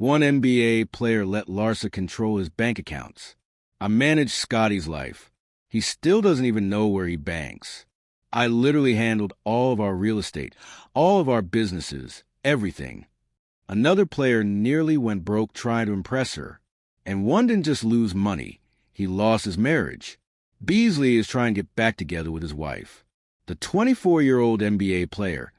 One NBA player let Larsa control his bank accounts. I managed Scotty's life. He still doesn't even know where he banks. I literally handled all of our real estate, all of our businesses, everything. Another player nearly went broke trying to impress her. And one didn't just lose money, he lost his marriage. Beasley is trying to get back together with his wife. The 24-year-old NBA player,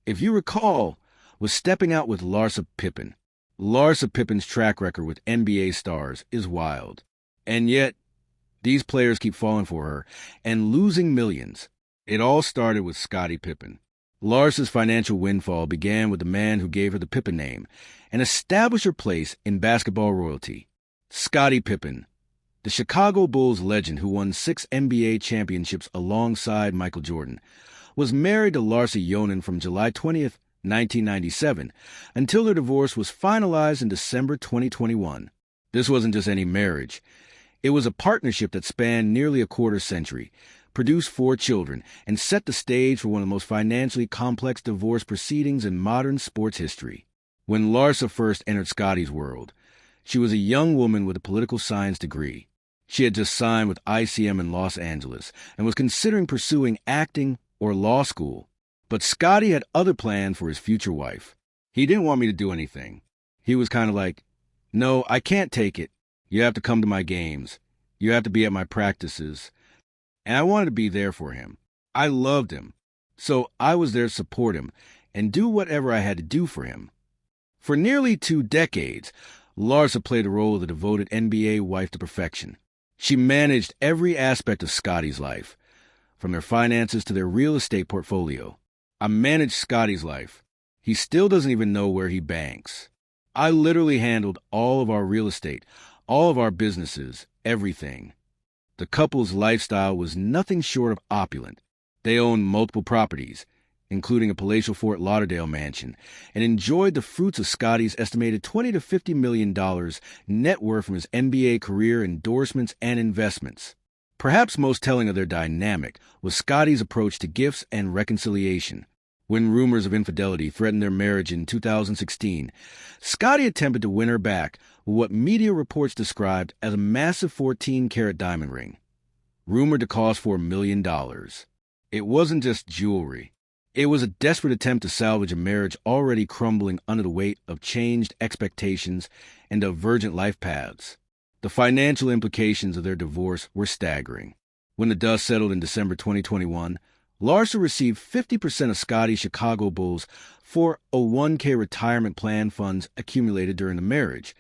if you recall, was stepping out with Larsa Pippen. Larsa Pippen's track record with NBA stars is wild. And yet, these players keep falling for her and losing millions. It all started with Scottie Pippen. Larsa's financial windfall began with the man who gave her the Pippen name and established her place in basketball royalty. Scottie Pippen, the Chicago Bulls legend who won 6 NBA championships alongside Michael Jordan, was married to Larsa Pippen from July 20th, 1997, until their divorce was finalized in December 2021. This wasn't just any marriage. It was a partnership that spanned nearly a quarter century, produced 4 children, and set the stage for one of the most financially complex divorce proceedings in modern sports history. When Larsa first entered Scottie's world, she was a young woman with a political science degree. She had just signed with ICM in Los Angeles and was considering pursuing acting or law school. But Scottie had other plans for his future wife. He didn't want me to do anything. He was kind of like, "No, I can't take it. You have to come to my games. You have to be at my practices." And I wanted to be there for him. I loved him. So I was there to support him and do whatever I had to do for him. For nearly 2 decades, Larsa played the role of the devoted NBA wife to perfection. She managed every aspect of Scottie's life, from their finances to their real estate portfolio. I managed Scottie's life. He still doesn't even know where he banks. I literally handled all of our real estate, all of our businesses, everything. The couple's lifestyle was nothing short of opulent. They owned multiple properties, including a palatial Fort Lauderdale mansion, and enjoyed the fruits of Scottie's estimated $20 to $50 million net worth from his NBA career, endorsements, and investments. Perhaps most telling of their dynamic was Scottie's approach to gifts and reconciliation. When rumors of infidelity threatened their marriage in 2016, Scottie attempted to win her back with what media reports described as a massive 14-carat diamond ring, rumored to cost $4 million. It wasn't just jewelry. It was a desperate attempt to salvage a marriage already crumbling under the weight of changed expectations and divergent life paths. The financial implications of their divorce were staggering. When the dust settled in December 2021, Larsa received 50% of Scottie's Chicago Bulls 401k retirement plan funds accumulated during the marriage,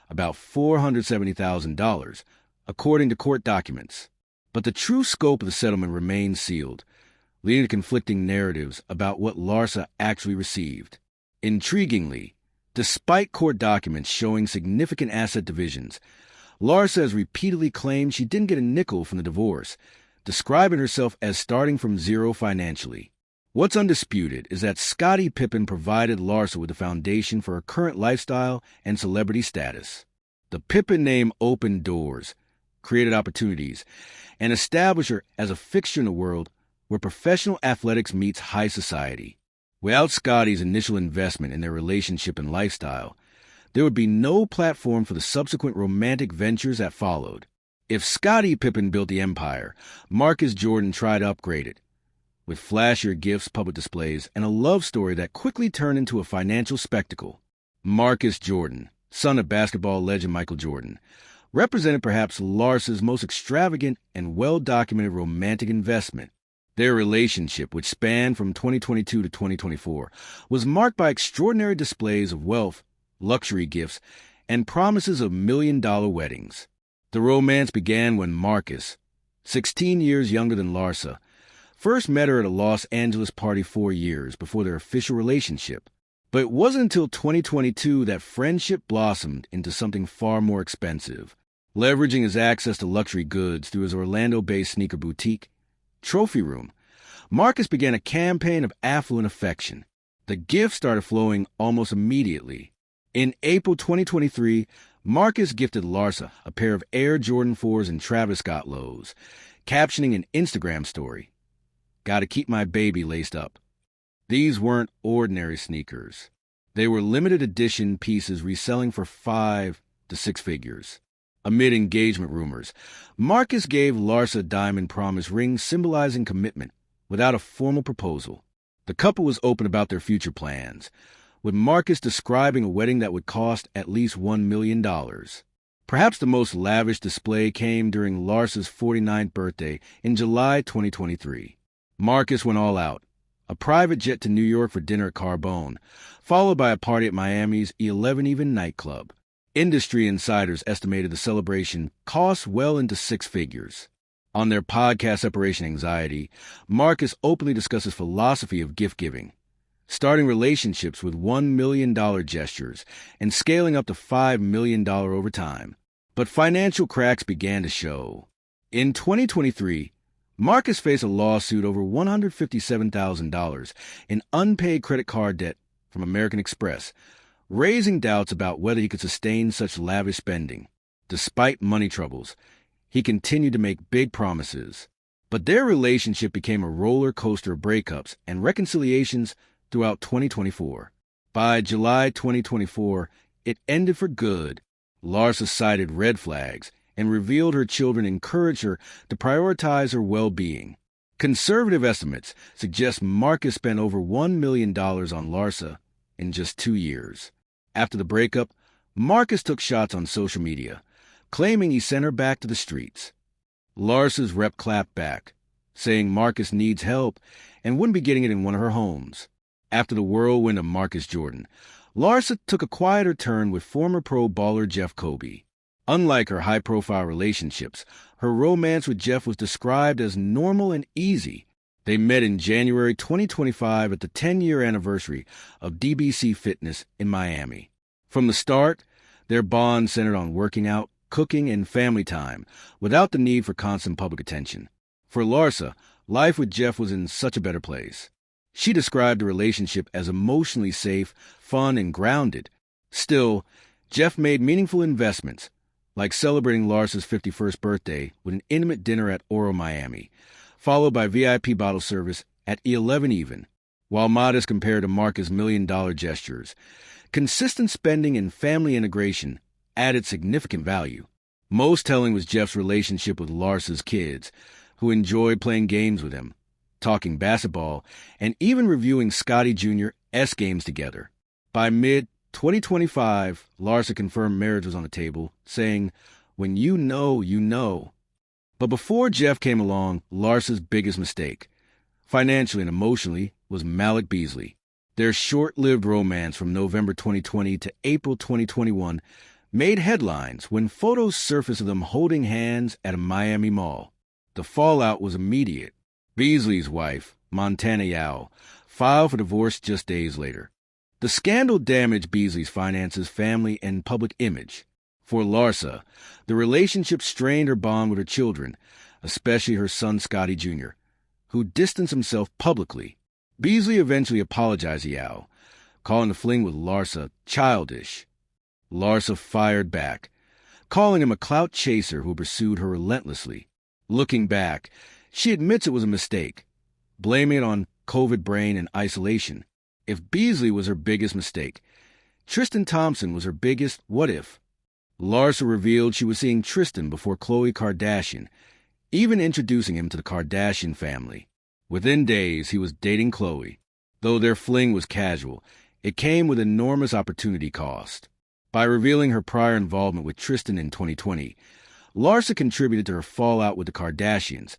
about $470,000, according to court documents. But the true scope of the settlement remained sealed, leading to conflicting narratives about what Larsa actually received. Intriguingly, despite court documents showing significant asset divisions, Larsa has repeatedly claimed she didn't get a nickel from the divorce, describing herself as starting from zero financially. What's undisputed is that Scottie Pippen provided Larsa with the foundation for her current lifestyle and celebrity status. The Pippen name opened doors, created opportunities, and established her as a fixture in the world where professional athletics meets high society. Without Scottie's initial investment in their relationship and lifestyle, there would be no platform for the subsequent romantic ventures that followed. If Scottie Pippen built the empire, Marcus Jordan tried to upgrade it, with flashier gifts, public displays, and a love story that quickly turned into a financial spectacle. Marcus Jordan, son of basketball legend Michael Jordan, represented perhaps Larsa's most extravagant and well-documented romantic investment. Their relationship, which spanned from 2022 to 2024, was marked by extraordinary displays of wealth, luxury gifts, and promises of million-dollar weddings. The romance began when Marcus, 16 years younger than Larsa, first met her at a Los Angeles party 4 years before their official relationship. But it wasn't until 2022 that friendship blossomed into something far more expensive. Leveraging his access to luxury goods through his Orlando-based sneaker boutique, Trophy Room, Marcus began a campaign of affluent affection. The gifts started flowing almost immediately. In April 2023, Marcus gifted Larsa a pair of Air Jordan 4s and Travis Scott lows, captioning an Instagram story, "Gotta keep my baby laced up." These weren't ordinary sneakers. They were limited edition pieces reselling for 5 to 6 figures. Amid engagement rumors, Marcus gave Larsa a diamond promise ring symbolizing commitment without a formal proposal. The couple was open about their future plans, with Marcus describing a wedding that would cost at least $1 million. Perhaps the most lavish display came during Larsa's 49th birthday in July 2023. Marcus went all out. A private jet to New York for dinner at Carbone, followed by a party at Miami's 11 Even nightclub. Industry insiders estimated the celebration cost well into 6 figures. On their podcast Separation Anxiety, Marcus openly discussed his philosophy of gift-giving, starting relationships with $1 million gestures and scaling up to $5 million over time. But financial cracks began to show. In 2023, Marcus faced a lawsuit over $157,000 in unpaid credit card debt from American Express, raising doubts about whether he could sustain such lavish spending. Despite money troubles, he continued to make big promises. But their relationship became a roller coaster of breakups and reconciliations throughout 2024. By July 2024, it ended for good. Larsa cited red flags and revealed her children encouraged her to prioritize her well-being. Conservative estimates suggest Marcus spent over $1 million on Larsa in just 2 years. After the breakup, Marcus took shots on social media, claiming he sent her back to the streets. Larsa's rep clapped back, saying Marcus needs help and wouldn't be getting it in one of her homes. After the whirlwind of Marcus Jordan, Larsa took a quieter turn with former pro baller Jeff Kobe. Unlike her high-profile relationships, her romance with Jeff was described as normal and easy. They met in January 2025 at the 10-year anniversary of DBC Fitness in Miami. From the start, their bond centered on working out, cooking, and family time, without the need for constant public attention. For Larsa, life with Jeff was in such a better place. She described the relationship as emotionally safe, fun, and grounded. Still, Jeff made meaningful investments, like celebrating Larsa's 51st birthday with an intimate dinner at Oro Miami, followed by VIP bottle service at 11 Even. While modest compared to Marcus' million-dollar gestures, consistent spending and family integration added significant value. Most telling was Jeff's relationship with Larsa's kids, who enjoyed playing games with him, talking basketball, and even reviewing Scotty Jr. S games together. By mid-2025, Larsa confirmed marriage was on the table, saying, "When you know, you know." But before Jeff came along, Larsa's biggest mistake, financially and emotionally, was Malik Beasley. Their short-lived romance from November 2020 to April 2021 made headlines when photos surfaced of them holding hands at a Miami mall. The fallout was immediate. Beasley's wife, Montana Yao, filed for divorce just days later. The scandal damaged Beasley's finances, family, and public image. For Larsa, the relationship strained her bond with her children, especially her son Scotty Jr., who distanced himself publicly. Beasley eventually apologized to Yao, calling the fling with Larsa childish. Larsa fired back, calling him a clout chaser who pursued her relentlessly. Looking back, she admits it was a mistake, blaming it on COVID brain and isolation. If Beasley was her biggest mistake, Tristan Thompson was her biggest what-if. Larsa revealed she was seeing Tristan before Khloe Kardashian, even introducing him to the Kardashian family. Within days, he was dating Khloe. Though their fling was casual, it came with enormous opportunity cost. By revealing her prior involvement with Tristan in 2020, Larsa contributed to her fallout with the Kardashians,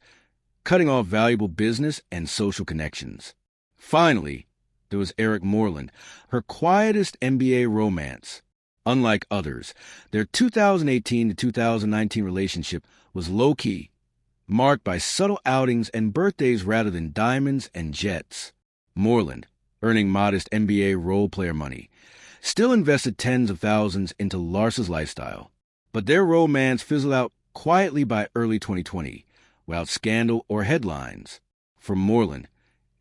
cutting off valuable business and social connections. Finally, there was Eric Moreland, her quietest NBA romance. Unlike others, their 2018 to 2019 relationship was low-key, marked by subtle outings and birthdays rather than diamonds and jets. Moreland, earning modest NBA role-player money, still invested tens of thousands into Larsa's lifestyle. But their romance fizzled out quietly by early 2020, without scandal or headlines. For Moreland,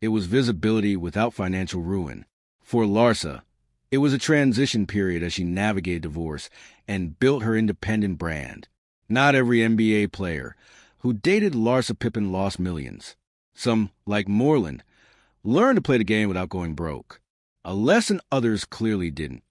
it was visibility without financial ruin. For Larsa, it was a transition period as she navigated divorce and built her independent brand. Not every NBA player who dated Larsa Pippen lost millions. Some, like Moreland, learned to play the game without going broke. a lesson others clearly didn't.